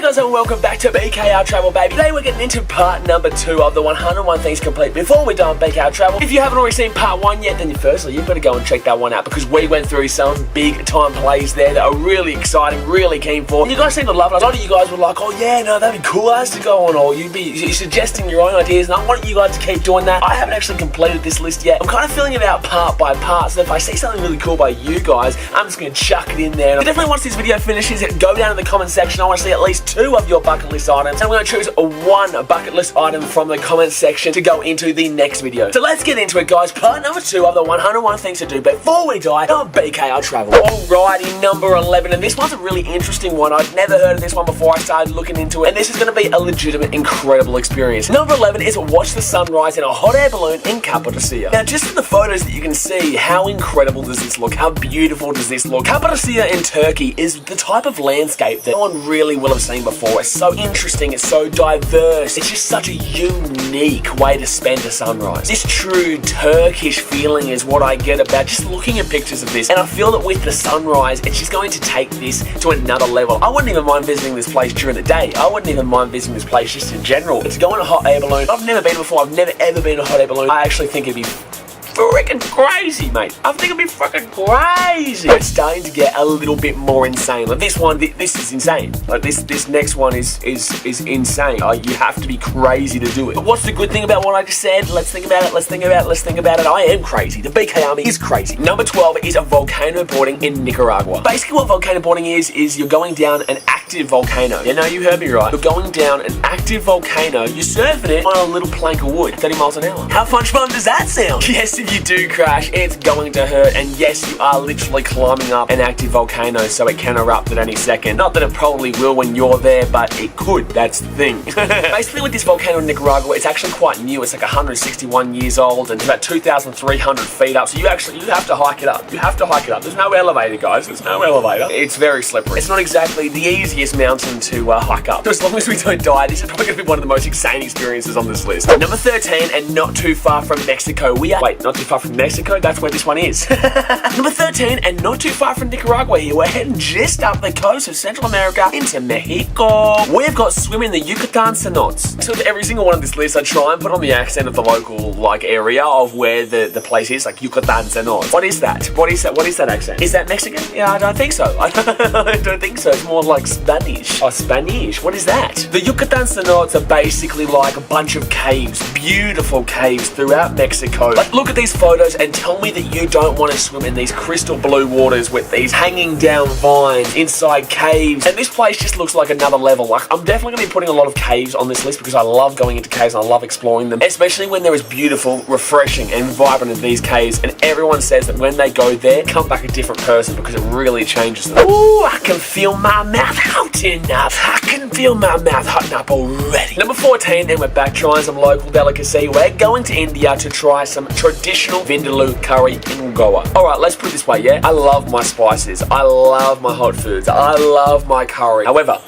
guys and welcome back to BKRtravel, baby. Today we're getting into part number 2 of the 101 things complete. Before we dive on BKRtravel, if you haven't already seen part 1 yet, then firstly you've got to go and check that one out because we went through some big time plays there that are really exciting, really keen for. And you guys seem to love it. A lot of you guys were like, oh yeah, no, that'd be cool as to go on, or you'd be suggesting your own ideas, and I want you guys to keep doing that. I haven't actually completed this list yet. I'm kind of filling it out part by part, so if I see something really cool by you guys, I'm just going to chuck it in there. But definitely once this video finishes, go down in the comment section. I want to see at least 2 of your bucket list items, and I'm going to choose one bucket list item from the comment section to go into the next video. So let's get into it, guys. Part number 2 of the 101 things to do before we die on BKRtravel. Alrighty, number 11, and this one's a really interesting one. I'd never heard of this one before I started looking into it, and this is going to be a legitimate, incredible experience. Number 11 is watch the sunrise in a hot air balloon in Cappadocia. Now, just in the photos that you can see, how incredible does this look? How beautiful does this look? Cappadocia in Turkey is the type of landscape that no one really will have seen before. It's so interesting, it's so diverse, it's just such a unique way to spend a sunrise. This true Turkish feeling is what I get about just looking at pictures of this, and I feel that with the sunrise, it's just going to take this to another level. I wouldn't even mind visiting this place during the day. I wouldn't even mind visiting this place just in general. But to go on a hot air balloon, I've never been before, I've never ever been in a hot air balloon. I actually think it'd be freaking crazy, mate. I think it'd be freaking crazy. It's starting to get a little bit more insane. Like this one, this is insane. Like this next one is insane. You have to be crazy to do it. But what's the good thing about what I just said? Let's think about it. Let's think about it. Let's think about it. I am crazy. The BK Army is crazy. Number 12 is a volcano boarding in Nicaragua. Basically, what volcano boarding is you're going down an active volcano. Yeah, no, you heard me right. You're going down an active volcano. You're surfing it on a little plank of wood, 30 miles an hour. How much fun does that sound? Yes. If you do crash, it's going to hurt, and yes, you are literally climbing up an active volcano, so it can erupt at any second. Not that it probably will when you're there, but it could. That's the thing. Basically, with this volcano in Nicaragua, it's actually quite new. It's like 161 years old, and it's about 2,300 feet up, so you have to hike it up. You have to hike it up. There's no elevator, guys. There's no elevator. It's very slippery. It's not exactly the easiest mountain to hike up. So as long as we don't die, this is probably going to be one of the most insane experiences on this list. Number 13, and not too far from Mexico, not too far from Mexico, that's where this one is. Number 13, and not too far from Nicaragua here, we're heading just up the coast of Central America into Mexico. We've got swimming the Yucatan Cenotes. So with every single one of this list, I try and put on the accent of the local area of where the place is, like Yucatan Cenotes. What is that? What is that accent? Is that Mexican? Yeah, I don't think so. I don't think so. It's more like Spanish. Oh, Spanish. What is that? The Yucatan Cenotes are basically like a bunch of caves, beautiful caves throughout Mexico. Like, look at these photos and tell me that you don't want to swim in these crystal blue waters with these hanging down vines inside caves, and this place just looks like another level. Like, I'm definitely going to be putting a lot of caves on this list because I love going into caves and I love exploring them, especially when they're as beautiful, refreshing and vibrant as these caves, and everyone says that when they go there, come back a different person because it really changes them. Ooh, I can feel my mouth hotting up. I can feel my mouth hotting up already. Number 14, and we're back trying some local delicacy. We're going to India to try some traditional Vindaloo curry in Goa. Alright, let's put it this way, yeah? I love my spices. I love my hot foods. I love my curry. However,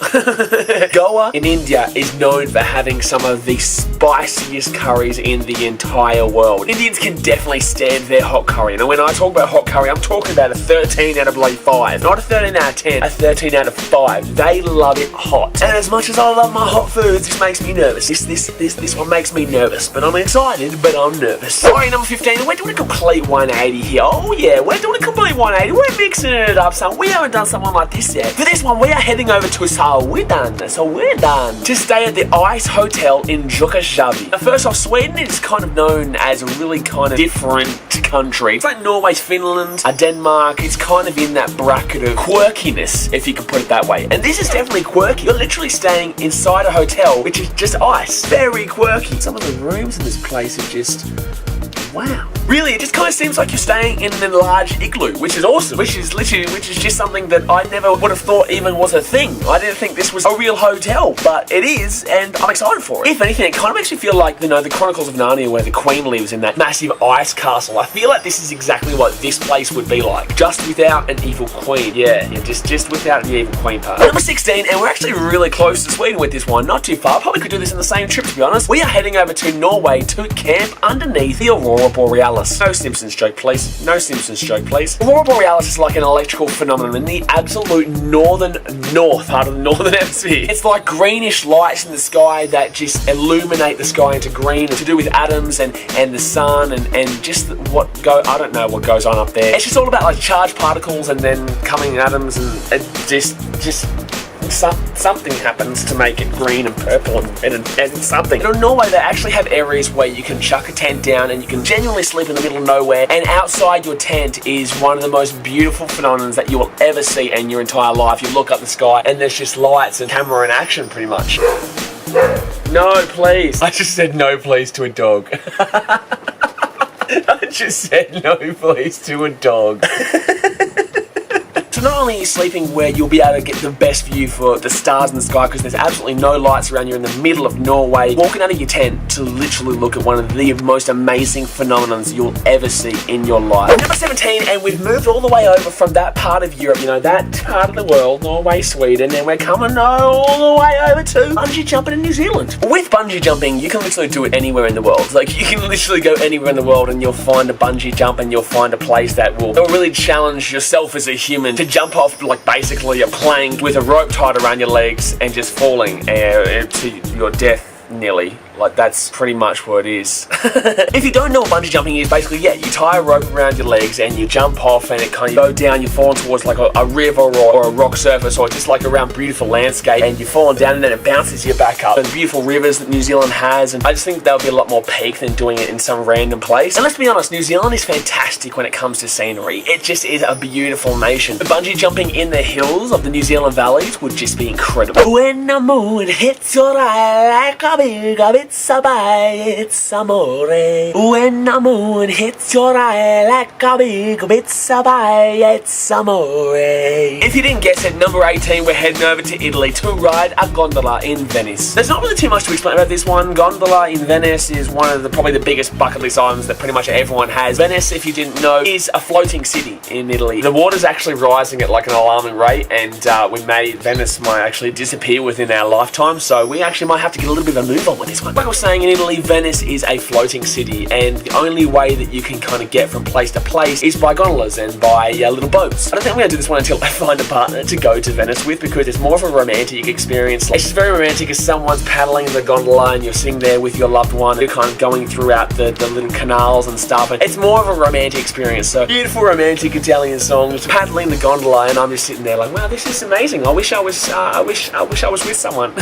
Goa in India is known for having some of the spiciest curries in the entire world. Indians can definitely stand their hot curry. And when I talk about hot curry, I'm talking about a 13 out of 5. Not a 13 out of 10, a 13 out of 5. They love it hot. And as much as I love my hot foods, this makes me nervous. This one makes me nervous. But I'm excited, but I'm nervous. Alright, number 15, we're doing a complete 180 here. Oh yeah, we're doing a complete 180. We're mixing it up, son. We haven't done something like this yet. For this one, we are heading over to Sweden to stay at the Ice Hotel in Jukkasjarvi. Now, first off, Sweden is kind of known as a really kind of different country. It's like Norway, Finland, Denmark. It's kind of in that bracket of quirkiness, if you can put it that way. And this is definitely quirky. You're literally staying inside a hotel, which is just ice. Very quirky. Some of the rooms in this place are just, wow. Really, it just kind of seems like you're staying in a large igloo, which is awesome, which is just something that I never would have thought even was a thing. I didn't think this was a real hotel, but it is, and I'm excited for it. If anything, it kind of makes me feel like, you know, the Chronicles of Narnia where the Queen lives in that massive ice castle. I feel like this is exactly what this place would be like, just without an evil queen. Yeah, just without the evil queen part. Number 16, and we're actually really close to Sweden with this one, not too far. Probably could do this in the same trip, to be honest. We are heading over to Norway to camp underneath the Aurora Borealis. Borealis. No Simpsons joke, please. No Simpsons joke, please. Aurora Borealis is like an electrical phenomenon in the absolute north part of the northern hemisphere. It's like greenish lights in the sky that just illuminate the sky into green, to do with atoms and the sun and just I don't know what goes on up there. It's just all about like charged particles and then coming atoms and just something happens to make it green and purple and something. And in Norway, they actually have areas where you can chuck a tent down and you can genuinely sleep in the middle of nowhere, and outside your tent is one of the most beautiful phenomena that you will ever see in your entire life. You look up the sky and there's just lights and camera and action pretty much. No, please. I just said no, please to a dog. I just said no, please to a dog. So not only are you sleeping where you'll be able to get the best view for the stars in the sky because there's absolutely no lights around, you're in the middle of Norway, walking out of your tent to literally look at one of the most amazing phenomenons you'll ever see in your life. Number 17, and we've moved all the way over from that part of Europe, you know, that part of the world, Norway, Sweden, and we're coming all the way over to bungee jumping in New Zealand. With bungee jumping, you can literally do it anywhere in the world. Like, you can literally go anywhere in the world and you'll find a bungee jump and you'll find a place that will really challenge yourself as a human to jump off like basically a plank with a rope tied around your legs and just falling to your death nearly. Like, that's pretty much what it is. If you don't know what bungee jumping is, basically, yeah, you tie a rope around your legs and you jump off and it kind of go down, you're falling towards like a river or a rock surface or just like around beautiful landscape, and you're falling down and then it bounces you back up. And beautiful rivers that New Zealand has, and I just think that'll be a lot more peak than doing it in some random place. And let's be honest, New Zealand is fantastic when it comes to scenery. It just is a beautiful nation. The bungee jumping in the hills of the New Zealand valleys would just be incredible. When the moon hits your eye like a big it's amore. When the moon hits your eye like a big it's amore. If you didn't guess it, number 18, we're heading over to Italy to ride a gondola in Venice. There's not really too much to explain about this one. Gondola in Venice is one of probably the biggest bucket list items that pretty much everyone has. Venice, if you didn't know, is a floating city in Italy. The water's actually rising at like an alarming rate, and Venice might actually disappear within our lifetime, so we actually might have to get a little bit of a move on with this one. Like I was saying, in Italy, Venice is a floating city, and the only way that you can kind of get from place to place is by gondolas and by little boats. I don't think I'm going to do this one until I find a partner to go to Venice with, because it's more of a romantic experience. It's just very romantic as someone's paddling the gondola and you're sitting there with your loved one. You're kind of going throughout the little canals and stuff, and it's more of a romantic experience. So beautiful romantic Italian songs, paddling the gondola, and I'm just sitting there like, wow, this is amazing. I wish I was with someone.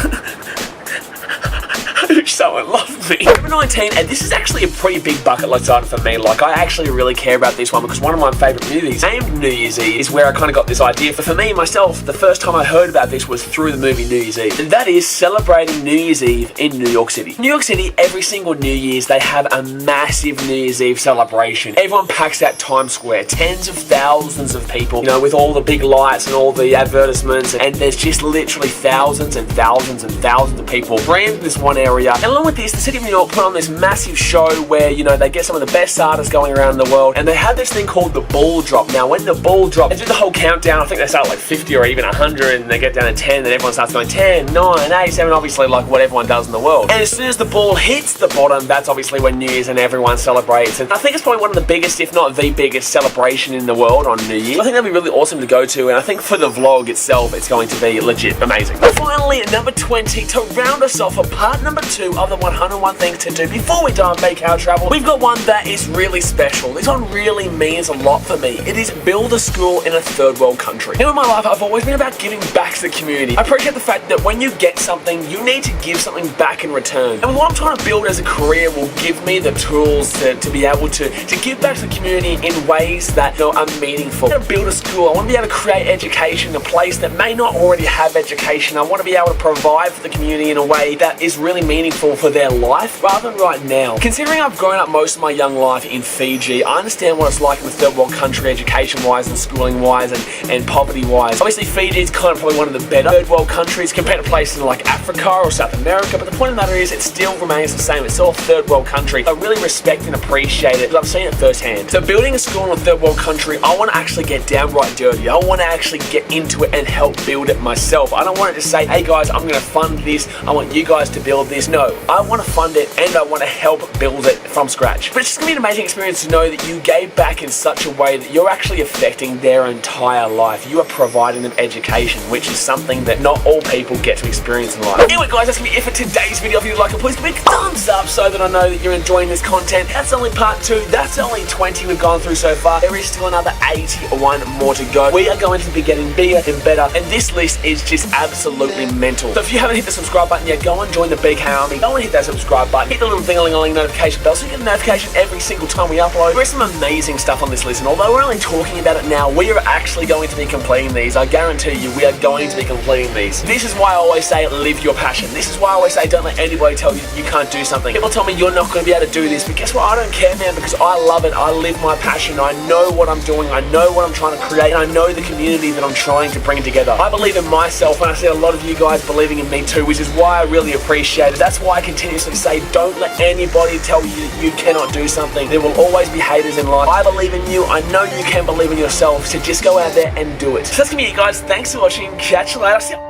Someone loved me. Number 19, and this is actually a pretty big bucket list item for me. Like, I actually really care about this one because one of my favourite movies, named New Year's Eve, is where I kind of got this idea. But for me, myself, the first time I heard about this was through the movie New Year's Eve. And that is celebrating New Year's Eve in New York City. New York City, every single New Year's, they have a massive New Year's Eve celebration. Everyone packs out Times Square. Tens of thousands of people, you know, with all the big lights and all the advertisements. And there's just literally thousands and thousands and thousands of people crammed in this one area. And along with this, the city of New York put on this massive show where, you know, they get some of the best artists going around the world, and they have this thing called the ball drop. Now, when the ball drop, they do the whole countdown. I think they start like 50 or even 100, and they get down to 10, and everyone starts going 10, 9, 8, 7, obviously like what everyone does in the world. And as soon as the ball hits the bottom, that's obviously when New Year's and everyone celebrates. And I think it's probably one of the biggest, if not the biggest, celebration in the world on New Year. I think that'd be really awesome to go to, and I think for the vlog itself, it's going to be legit amazing. But finally, at number 20, to round us off for part number 2 of the 101 things to do before we die on BKRtravel, we've got one that is really special. This one really means a lot for me. It is build a school in a third world country. Now in my life, I've always been about giving back to the community. I appreciate the fact that when you get something, you need to give something back in return. And what I'm trying to build as a career will give me the tools to be able to give back to the community in ways that are meaningful. I want to build a school. I want to be able to create education in a place that may not already have education. I want to be able to provide for the community in a way that is really meaningful for their life rather than right now. Considering I've grown up most of my young life in Fiji, I understand what it's like in the third world country, education-wise and schooling-wise and poverty-wise. Obviously, Fiji is kind of probably one of the better third world countries compared to places like Africa or South America, but the point of the matter is it still remains the same. It's still a third world country. I really respect and appreciate it because I've seen it firsthand. So building a school in a third world country, I want to actually get downright dirty. I want to actually get into it and help build it myself. I don't want to just say, hey guys, I'm going to fund this. I want you guys to build this. no, I want to fund it and I want to help build it from scratch. But it's just going to be an amazing experience to know that you gave back in such a way that you're actually affecting their entire life. You are providing them education, which is something that not all people get to experience in life. Anyway guys, that's going to be it for today's video. If you like it, please give me a thumbs up so that I know that you're enjoying this content. That's only part 2. That's only 20 we've gone through so far. There is still another 81 more to go. We are going to be getting bigger and better, and this list is just absolutely mental. So if you haven't hit the subscribe button yet, go and join the BK Army. Go and hit that subscribe button. Hit the little ding-a-ling-a-ling notification bell so you get a notification every single time we upload. There's some amazing stuff on this list, and although we're only talking about it now, we are actually going to be completing these. I guarantee you, we are going to be completing these. This is why I always say live your passion. This is why I always say don't let anybody tell you you can't do something. People tell me you're not going to be able to do this, but guess what? I don't care, man, because I love it. I live my passion. I know what I'm doing. I know what I'm trying to create, and I know the community that I'm trying to bring together. I believe in myself, and I see a lot of you guys believing in me too, which is why I really appreciate it. That's why I continuously say don't let anybody tell you that you cannot do something. There will always be haters in life. I believe in you. I know you can believe in yourself, so just go out there and do it. So that's gonna be it, guys. Thanks for watching. Catch you later. See you.